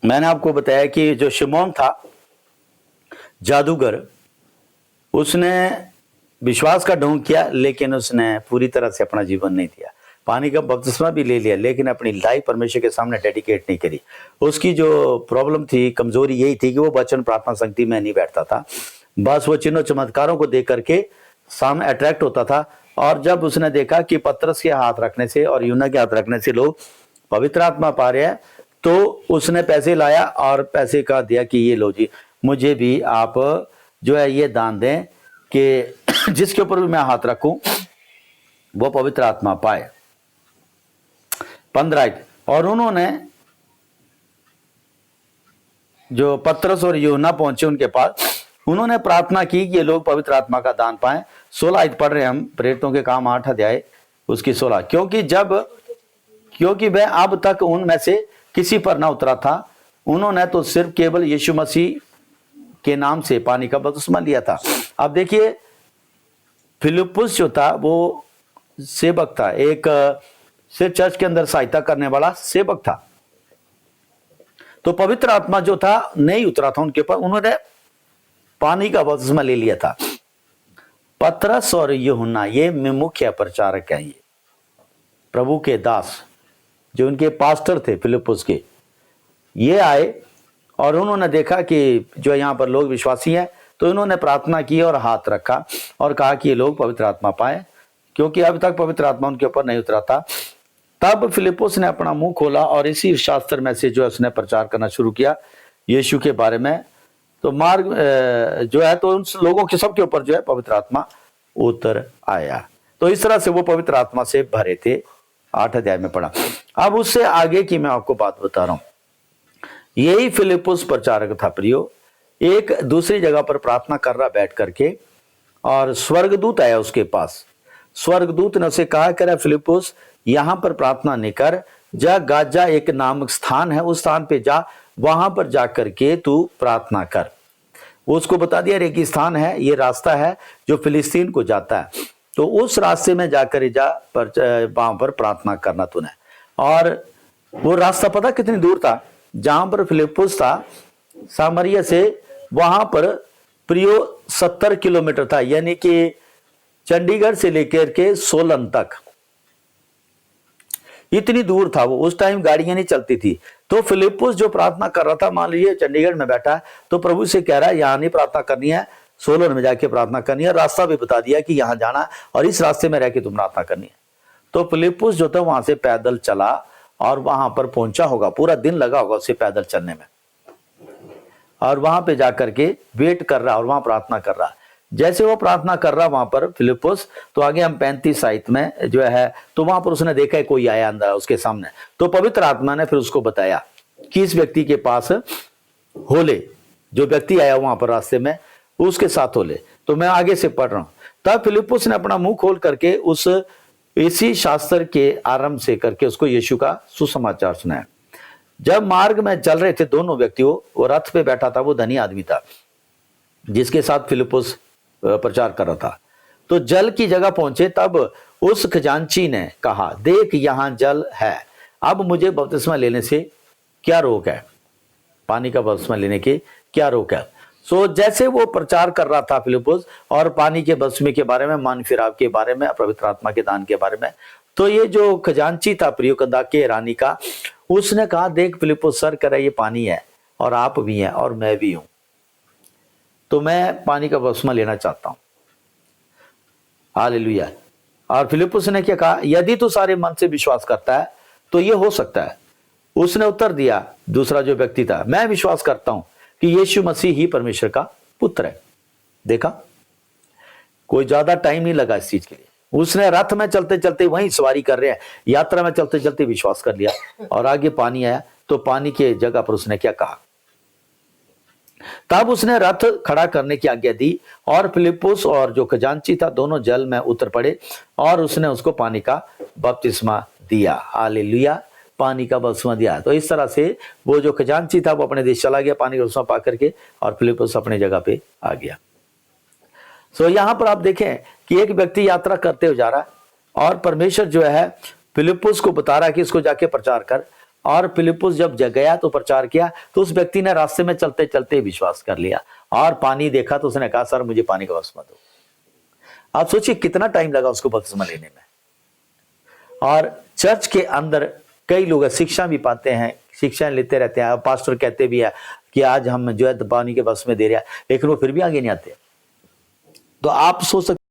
मैंने आपको बताया कि जो शिमोन था जादूगर, उसने विश्वास का ढोंग किया, लेकिन उसने पूरी तरह से अपना जीवन नहीं दिया। पानी का बपतिस्मा भी ले लिया, लेकिन अपनी लाइफ परमेश्वर के सामने डेडिकेट नहीं करी। उसकी जो प्रॉब्लम थी, कमजोरी यही थी कि वो वचन प्रार्थना संगति में नहीं बैठता था। बस वो चिन्हों चमत्कारों को देख करके सामने अट्रैक्ट होता था। और जब उसने देखा कि पतरस के हाथ रखने से और यूहन्ना के हाथ रखने से लोग पवित्र आत्मा पा रहे हैं, तो उसने पैसे लाया और पैसे का दिया कि ये लो जी, मुझे भी आप जो है ये दान दें कि जिसके ऊपर भी मैं हाथ रखूं वो पवित्र आत्मा पाए। 15। और उन्होंने जो पतरस और यूहन्ना पहुंचे उनके पास, उन्होंने प्रार्थना की कि ये लोग पवित्र आत्मा का दान पाएं। 16 पढ़ रहे हैं हम, प्रेरितों के काम 8 अध्याय उसकी 16। क्योंकि वह अब तक उनमें से किसी पर ना उतरा था, उन्होंने तो सिर्फ केवल यीशु मसीह के नाम से पानी का बपतिस्मा लिया था। अब देखिए, फिलिप्पुस जो था वो सेवक था, एक सिर्फ चर्च के अंदर सहायता करने वाला सेवक था। तो पवित्र आत्मा जो था नहीं उतरा था उनके ऊपर, उन्होंने पानी का बपतिस्मा ले लिया था। पतरस और यूहन्ना ये मुख्य प्रचारक हैं, ये प्रभु के दास जो उनके पास्टर थे फिलिप्पुस के, ये आए और उन्होंने देखा कि जो यहाँ पर लोग विश्वासी हैं, तो उन्होंने प्रार्थना की और हाथ रखा और कहा कि ये लोग पवित्र आत्मा पाए, क्योंकि अभी तक पवित्र आत्मा उनके ऊपर नहीं उतरा था। तब फिलिप्पुस ने अपना मुंह खोला और इसी शास्त्र में से जो है उसने प्रचार करना शुरू किया यीशु के बारे में। तो मार्ग जो है तो उन लोगों के सबके ऊपर जो है पवित्र आत्मा उतर आया। तो इस तरह से वो पवित्र आत्मा से भरे थे। 8 अध्याय में पढ़ा। अब उससे आगे की मैं आपको बात बता रहा हूं। यही फिलिप्पुस प्रचारक था प्रियो, एक दूसरी जगह पर प्रार्थना कर रहा बैठ करके, और स्वर्गदूत आया उसके पास। स्वर्गदूत ने उसे कहा, कह रहा फिलिप्पुस यहां पर प्रार्थना नहीं कर, जा गाजा एक नामक स्थान है, उस स्थान पे जा, वहां पर जाकर के तू प्रार्थना कर। वो उसको बता दिया रेगिस्तान है, ये रास्ता है जो फिलिस्तीन को जाता है, तो उस रास्ते में जाकर जा वहां पर प्रार्थना करना तूने। और वो रास्ता पता कितनी दूर था? जहां पर फिलिप्पुस था सामरिया से वहां पर प्रियो 70 किलोमीटर था, यानी कि चंडीगढ़ से लेकर के सोलन तक इतनी दूर था वो। उस टाइम गाड़ियां नहीं चलती थी। तो फिलिप्पुस जो प्रार्थना कर रहा था, मान लीजिए चंडीगढ़ में बैठा है, तो प्रभु से कह रहा है यहां नहीं प्रार्थना करनी है, सोलन में जाके प्रार्थना करनी है। रास्ता भी बता दिया कि यहां जाना है और इस रास्ते में रह के तुम प्रार्थना करनी है। तो फिलिप्पुस जो था वहां से पैदल चला और वहां पर पहुंचा होगा, पूरा दिन लगा होगा उसे पैदल चलने में, और वहां पे जाकर के वेट कर रहा और वहां प्रार्थना कर रहा। जैसे वो प्रार्थना कर रहा वहां पर फिलिप्पुस, तो आगे हम 35 साइट में जो है, तो वहां पर उसने देखा है कोई आया अंदर उसके सामने। तो पवित्र आत्मा ने फिर उसको बताया कि इस व्यक्ति के पास होले, जो व्यक्ति आया वहां पर रास्ते में उसके साथ होले। तो मैं आगे से पढ़ रहा हूं। तब फिलिप्पुस ने अपना मुंह खोल करके उस इसी शास्त्र के आरंभ से करके उसको यीशु का सुसमाचार सुनाया। जब मार्ग में चल रहे थे दोनों व्यक्तियों, वो रथ पे बैठा था, वो धनी आदमी था जिसके साथ फिलिप्पुस प्रचार कर रहा था। तो जल की जगह पहुंचे, तब उस खजांची ने कहा, देख यहां जल है, अब मुझे बपतिस्मा लेने से क्या रोक है? पानी का बपतिस्मा लेने की क्या रोक है? सो जैसे वो प्रचार कर रहा था फिलिप्पुस, और पानी के बपतिस्मे के बारे में, मन फिराव के बारे में, पवित्र आत्मा के दान के बारे में, तो ये जो खजांची था प्रियो कदा के रानी का, उसने कहा, देख फिलिप्पुस सर कह रहा है ये पानी है और आप भी हैं और मैं भी हूं, तो मैं पानी का बपतिस्मा लेना चाहता हूं। हालेलुया। और फिलिप्पुस ने क्या कहा, यदि तू सारे मन से विश्वास करता है तो ये हो सकता है। उसने उत्तर दिया, दूसरा जो व्यक्ति था, मैं विश्वास करता हूं कि यीशु मसीह ही परमेश्वर का पुत्र है। देखा, कोई ज्यादा टाइम नहीं लगा इस चीज के लिए। उसने रथ में चलते चलते, वहीं सवारी कर रहे हैं, यात्रा में चलते चलते विश्वास कर लिया, और आगे पानी आया तो पानी के जगह पर उसने क्या कहा, तब उसने रथ खड़ा करने की आज्ञा दी, और फिलिप्पुस और जो खजांची था दोनों जल में उतर पड़े, और उसने उसको पानी का बपतिस्मा दिया। हालेलुया, पानी का बपतिस्मा दिया। तो इस तरह से वो जो खजांची था वो अपने देश चला गया पानी का बपतिस्मा पा करके, और फिलिप्पुस अपनी जगह पे आ गया। सो यहां पर आप देखें कि एक व्यक्ति यात्रा करते हुए जा रहा है, और परमेश्वर जो है फिलिप्पुस को बता रहा है कि इसको जाके प्रचार कर, और फिलिप्पुस जब गया तो प्रचार किया, तो उस व्यक्ति ने रास्ते में चलते चलते विश्वास कर लिया और पानी देखा तो उसने कहा सर मुझे पानी का बपतिस्मा दो। आप सोचिए कितना टाइम लगा उसको बपतिस्मा लेने में। और चर्च के अंदर कई लोग शिक्षा भी पाते हैं, शिक्षा लेते रहते हैं, पास्टर कहते भी है कि आज हम जो है पानी के बपतिस्मा दे रहे हैं, लेकिन वो फिर भी आगे नहीं आते। तो आप सोच सकते